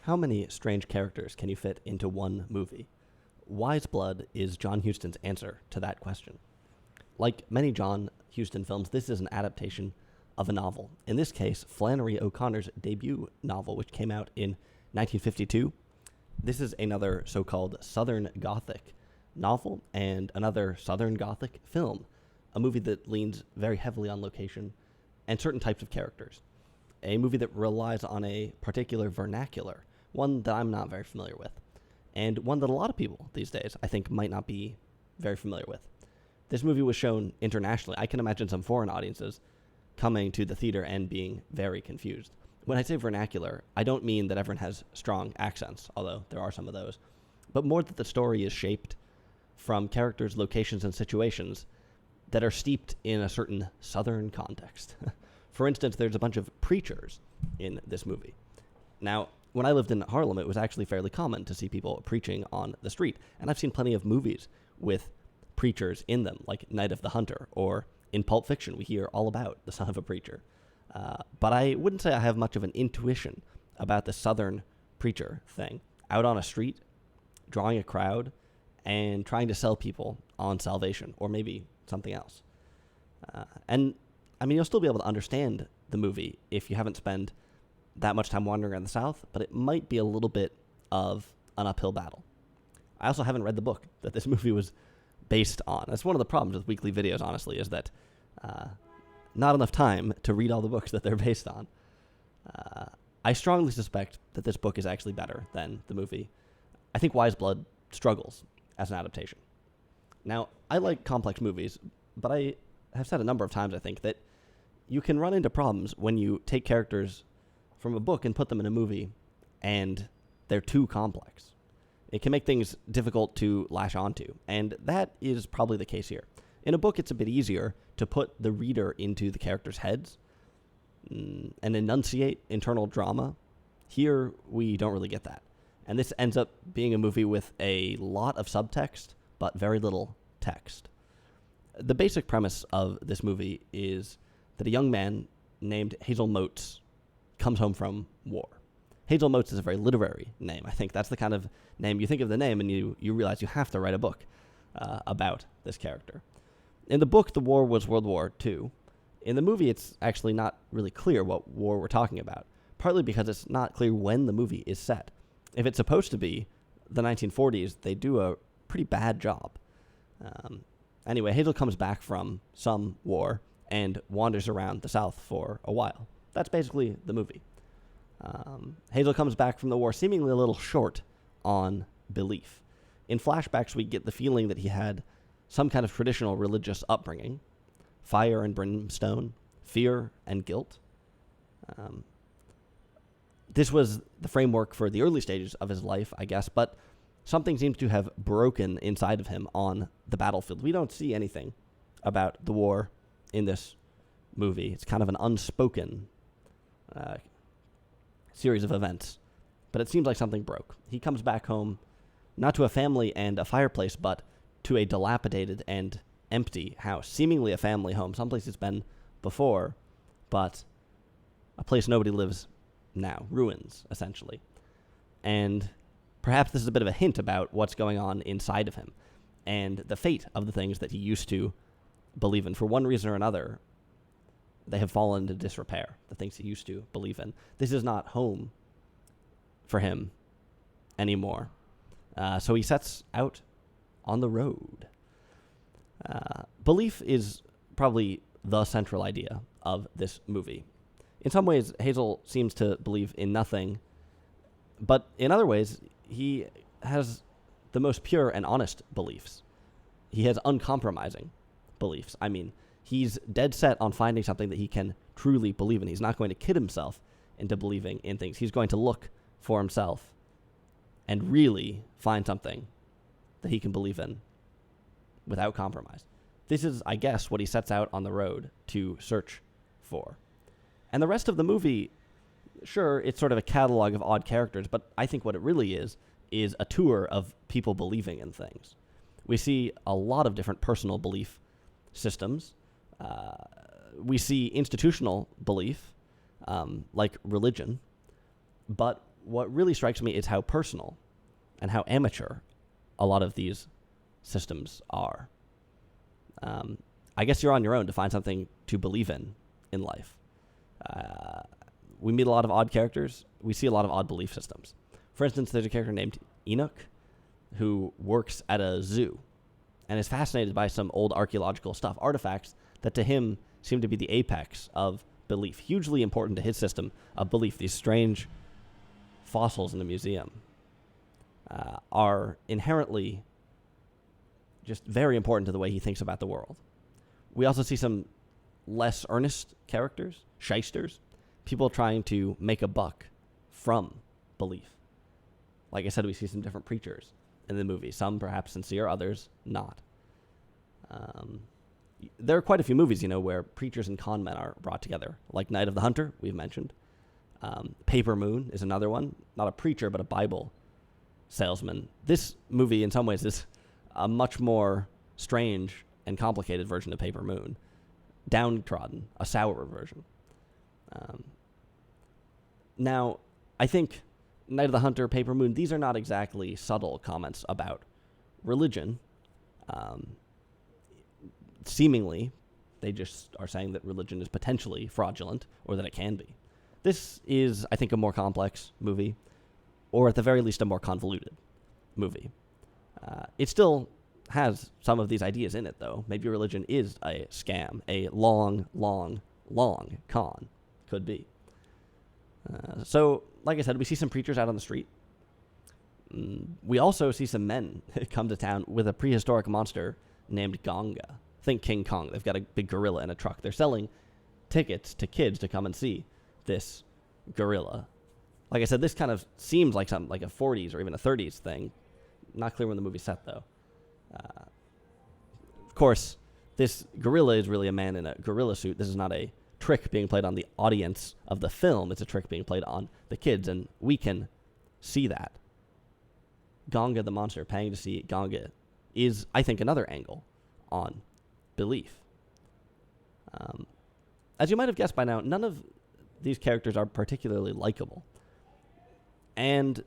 How many strange characters can you fit into one movie? Wise Blood is John Huston's answer to that question. Like many John Huston films, this is an adaptation of a novel. In this case, Flannery O'Connor's debut novel, which came out in 1952. This is another so-called Southern Gothic novel and another Southern Gothic film, a movie that leans very heavily on location and certain types of characters. A movie that relies on a particular vernacular, one that I'm not very familiar with, and one that a lot of people these days, I think, might not be very familiar with. This movie was shown internationally. I can imagine some foreign audiences coming to the theater and being very confused. When I say vernacular, I don't mean that everyone has strong accents, although there are some of those, but more that the story is shaped from characters, locations, and situations that are steeped in a certain Southern context. For instance, there's a bunch of preachers in this movie. Now, when I lived in Harlem, it was actually fairly common to see people preaching on the street, and I've seen plenty of movies with preachers in them, like Night of the Hunter, or in Pulp Fiction, we hear all about the son of a preacher. But I wouldn't say I have much of an intuition about the Southern preacher thing. Out on a street, drawing a crowd, and trying to sell people on salvation, or maybe something else. And, I mean, you'll still be able to understand the movie if you haven't spent that much time wandering around the South, but it might be a little bit of an uphill battle. I also haven't read the book that this movie was based on. That's one of the problems with weekly videos, honestly, is that not enough time to read all the books that they're based on. I strongly suspect that this book is actually better than the movie. I think Wise Blood struggles as an adaptation. Now, I like complex movies, but I have said a number of times, I think, that you can run into problems when you take characters from a book and put them in a movie and they're too complex. It can make things difficult to latch onto, and that is probably the case here. In a book, it's a bit easier to put the reader into the characters' heads and enunciate internal drama. Here, we don't really get that. And this ends up being a movie with a lot of subtext, but very little text. The basic premise of this movie is that a young man named Hazel Motes comes home from war. Hazel Motes is a very literary name. I think that's the kind of name you think of the name and you realize you have to write a book about this character. In the book, the war was World War II. In the movie, it's actually not really clear what war we're talking about, partly because it's not clear when the movie is set. If it's supposed to be the 1940s, they do a pretty bad job. Anyway, Hazel comes back from some war and wanders around the South for a while. That's basically the movie. Hazel comes back from the war seemingly a little short on belief. In flashbacks, we get the feeling that he had some kind of traditional religious upbringing, fire and brimstone, fear and guilt. This was the framework for the early stages of his life, I guess, but something seems to have broken inside of him on the battlefield. We don't see anything about the war in this movie. It's kind of an unspoken series of events, but it seems like something broke. He comes back home, not to a family and a fireplace, but to a dilapidated and empty house, seemingly a family home, someplace it's been before, but a place nobody lives now, ruins, essentially. And perhaps this is a bit of a hint about what's going on inside of him and the fate of the things that he used to believe in. For one reason or another, they have fallen into disrepair, the things he used to believe in. This is not home for him anymore. So he sets out on the road. Belief is probably the central idea of this movie. In some ways, Hazel seems to believe in nothing, but in other ways, he has the most pure and honest beliefs. He has uncompromising beliefs. I mean, he's dead set on finding something that he can truly believe in. He's not going to kid himself into believing in things. He's going to look for himself and really find something that he can believe in without compromise. This is, I guess, what he sets out on the road to search for. And the rest of the movie, sure, it's sort of a catalog of odd characters, but I think what it really is a tour of people believing in things. We see a lot of different personal belief systems. We see institutional belief, like religion, but what really strikes me is how personal and how amateur a lot of these systems are. I guess you're on your own to find something to believe in life. We meet a lot of odd characters. We see a lot of odd belief systems. For instance, there's a character named Enoch who works at a zoo and is fascinated by some old archaeological stuff, artifacts that to him seem to be the apex of belief, hugely important to his system of belief. These strange fossils in the museum are inherently just very important to the way he thinks about the world. We also see some less earnest characters, shysters, people trying to make a buck from belief. Like I said, we see some different preachers in the movie, some perhaps sincere, others not. There are quite a few movies, where preachers and con men are brought together, like Night of the Hunter, we've mentioned. Paper Moon is another one, not a preacher, but a Bible salesman. This movie, in some ways, is a much more strange and complicated version of Paper Moon. Downtrodden, a sour version. Now, I think Night of the Hunter, Paper Moon, these are not exactly subtle comments about religion. Seemingly, they just are saying that religion is potentially fraudulent, or that it can be. This is, I think, a more complex movie, or at the very least a more convoluted movie. It still has some of these ideas in it, though. Maybe religion is a scam, a long, long, long con. Could be. So, like I said, we see some preachers out on the street. We also see some men come to town with a prehistoric monster named Gonga. Think King Kong. They've got a big gorilla in a truck. They're selling tickets to kids to come and see this gorilla. Like I said, this kind of seems like something like a 40s or even a 30s thing. Not clear when the movie's set, though. Of course, this gorilla is really a man in a gorilla suit. This is not a trick being played on the audience of the film. It's a trick being played on the kids, and we can see that. Gonga the monster, paying to see Gonga, is, I think, another angle on belief. As you might have guessed by now, none of these characters are particularly likable. And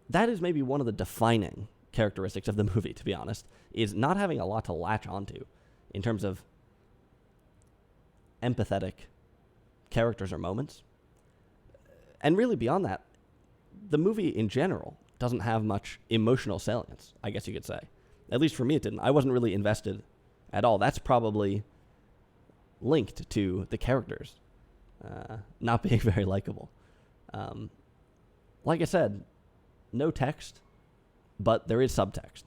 that is maybe one of the defining characteristics of the movie, to be honest, is not having a lot to latch onto in terms of empathetic characters or moments. And really beyond that, the movie in general doesn't have much emotional salience, I guess you could say. At least for me, it didn't. I wasn't really invested at all. That's probably linked to the characters not being very likable. Like I said, no text, but there is subtext.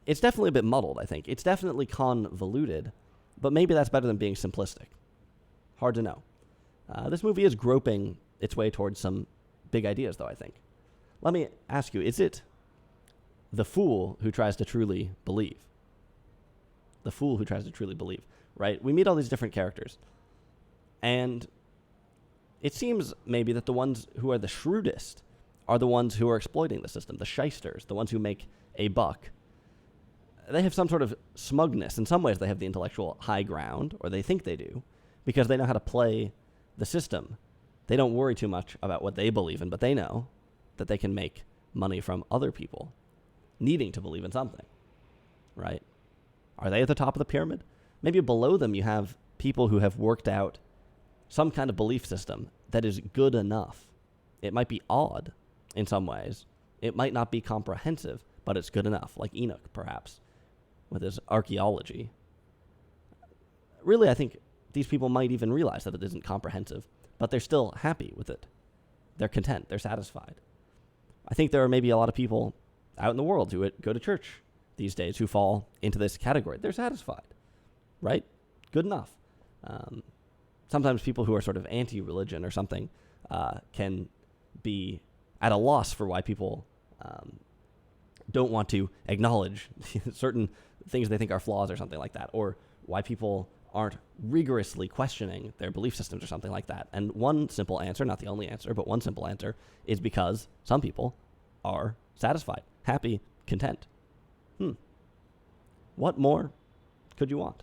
It's definitely a bit muddled, I think. It's definitely convoluted, but maybe that's better than being simplistic. Hard to know. This movie is groping its way towards some big ideas, though, I think. Let me ask you, is it the fool who tries to truly believe? The fool who tries to truly believe, right? We meet all these different characters, and it seems maybe that the ones who are the shrewdest are the ones who are exploiting the system, the shysters, the ones who make a buck. They have some sort of smugness. In some ways, they have the intellectual high ground, or they think they do, because they know how to play the system. They don't worry too much about what they believe in, but they know that they can make money from other people needing to believe in something, right? Are they at the top of the pyramid? Maybe below them you have people who have worked out some kind of belief system that is good enough. It might be odd in some ways. It might not be comprehensive, but it's good enough, like Enoch, perhaps, with his archaeology. Really, I think these people might even realize that it isn't comprehensive, but they're still happy with it. They're content. They're satisfied. I think there are maybe a lot of people out in the world who go to church these days who fall into this category. They're satisfied, right? Good enough. Sometimes people who are sort of anti-religion or something can be at a loss for why people don't want to acknowledge certain things they think are flaws or something like that, or why people aren't rigorously questioning their belief systems or something like that. And one simple answer, not the only answer, but one simple answer is because some people are satisfied, happy, content. What more could you want?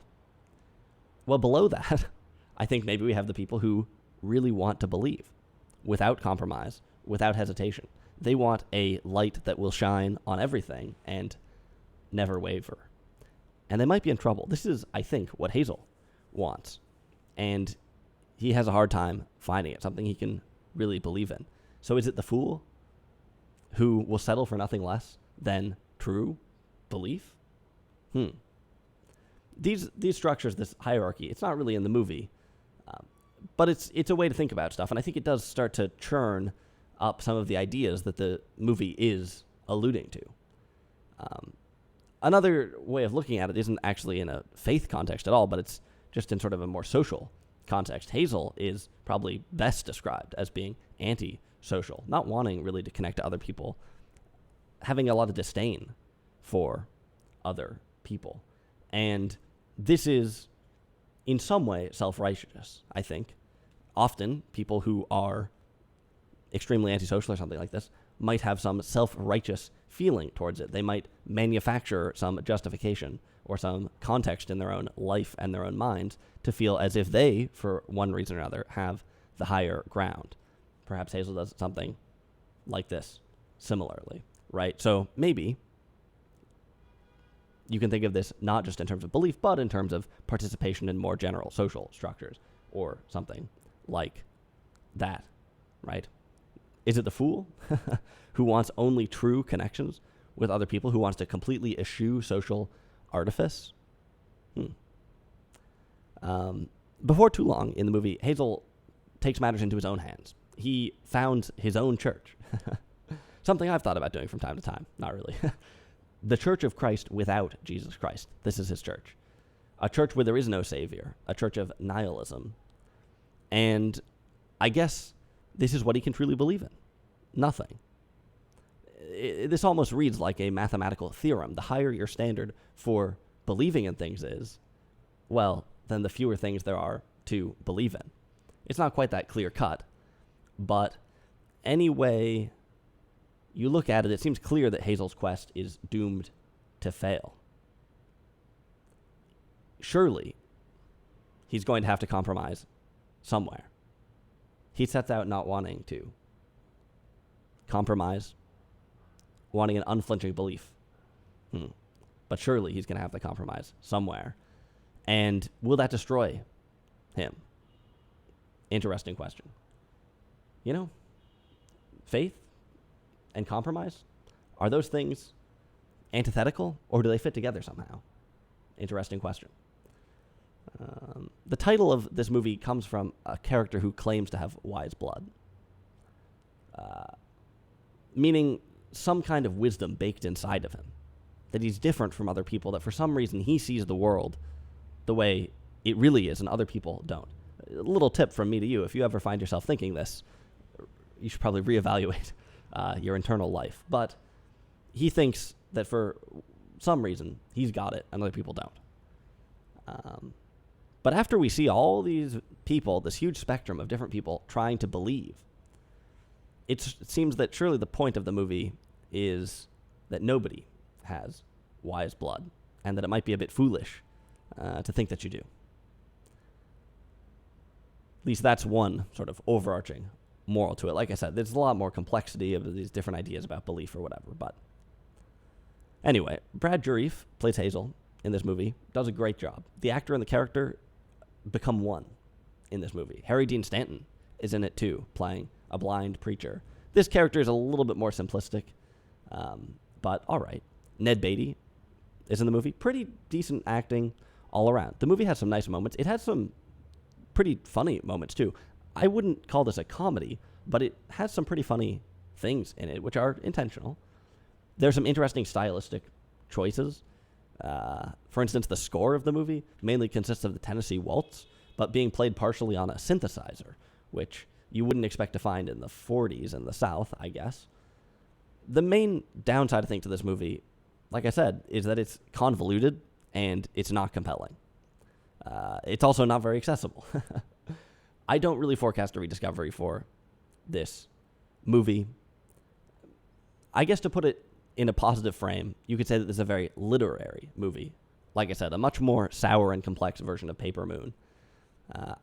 Well, below that, I think maybe we have the people who really want to believe without compromise, without hesitation. They want a light that will shine on everything and never waver. And they might be in trouble. This is, I think, what Hazel wants. And he has a hard time finding it, something he can really believe in. So is it the fool who will settle for nothing less than true belief? These structures, this hierarchy, it's not really in the movie, but it's a way to think about stuff. And I think it does start to churn up some of the ideas that the movie is alluding to. Another way of looking at it isn't actually in a faith context at all, but it's just in sort of a more social context. Hazel is probably best described as being anti-social, not wanting really to connect to other people, having a lot of disdain for other people. And this is, in some way, self-righteous, I think. Often, people who are extremely antisocial or something like this might have some self-righteous feeling towards it. They might manufacture some justification or some context in their own life and their own minds to feel as if they, for one reason or another, have the higher ground. Perhaps Hazel does something like this similarly, right? So maybe you can think of this not just in terms of belief, but in terms of participation in more general social structures or something like that, right? Is it the fool who wants only true connections with other people, who wants to completely eschew social artifice? Before too long in the movie, Hazel takes matters into his own hands. He founds his own church. Something I've thought about doing from time to time. Not really. The Church of Christ without Jesus Christ. This is his church. A church where there is no savior. A church of nihilism. And I guess this is what he can truly believe in. Nothing. This almost reads like a mathematical theorem. The higher your standard for believing in things is, well, then the fewer things there are to believe in. It's not quite that clear cut, but any way you look at it, it seems clear that Hazel's quest is doomed to fail. Surely, he's going to have to compromise somewhere. He sets out not wanting to compromise, wanting an unflinching belief. But surely he's going to have to compromise somewhere. And will that destroy him? Interesting question. You know, faith and compromise, are those things antithetical, or do they fit together somehow? Interesting question. The title of this movie comes from a character who claims to have wise blood, meaning some kind of wisdom baked inside of him, that he's different from other people, that for some reason he sees the world the way it really is and other people don't. A little tip from me to you: if you ever find yourself thinking this, you should probably reevaluate your internal life. But he thinks that for some reason he's got it and other people don't. But after we see all these people, this huge spectrum of different people trying to believe, it seems that surely the point of the movie is that nobody has wise blood, and that it might be a bit foolish to think that you do. At least that's one sort of overarching moral to it. Like I said, there's a lot more complexity of these different ideas about belief or whatever. But anyway, Brad Dourif plays Hazel in this movie, does a great job. The actor and the character become one in this movie. Harry Dean Stanton is in it too, playing a blind preacher. This character is a little bit more simplistic, but all right. Ned Beatty is in the movie. Pretty decent acting all around. The movie has some nice moments. It has some pretty funny moments too. I wouldn't call this a comedy, but it has some pretty funny things in it, which are intentional. There's some interesting stylistic choices. For instance, the score of the movie mainly consists of the Tennessee Waltz, but being played partially on a synthesizer, which you wouldn't expect to find in the 40s in the South, I guess. The main downside, I think, to this movie, like I said, is that it's convoluted and it's not compelling. It's also not very accessible. I don't really forecast a rediscovery for this movie. I guess to put it in a positive frame, you could say that this is a very literary movie. Like I said, a much more sour and complex version of Paper Moon.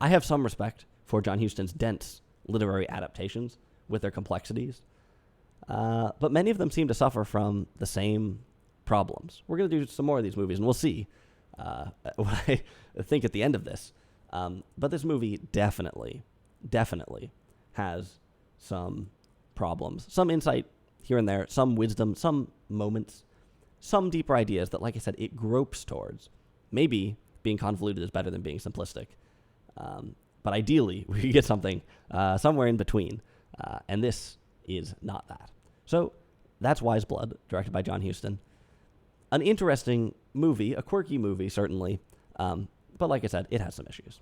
I have some respect for John Huston's dense literary adaptations, with their complexities. But many of them seem to suffer from the same problems. We're going to do some more of these movies, and we'll see what I think at the end of this. But this movie definitely has some problems, some insight here and there, some wisdom, some moments, some deeper ideas that, like I said, it gropes towards. Maybe being convoluted is better than being simplistic. But ideally, we get something somewhere in between. And this is not that. So that's Wise Blood, directed by John Huston. An interesting movie, a quirky movie, certainly. But like I said, it has some issues.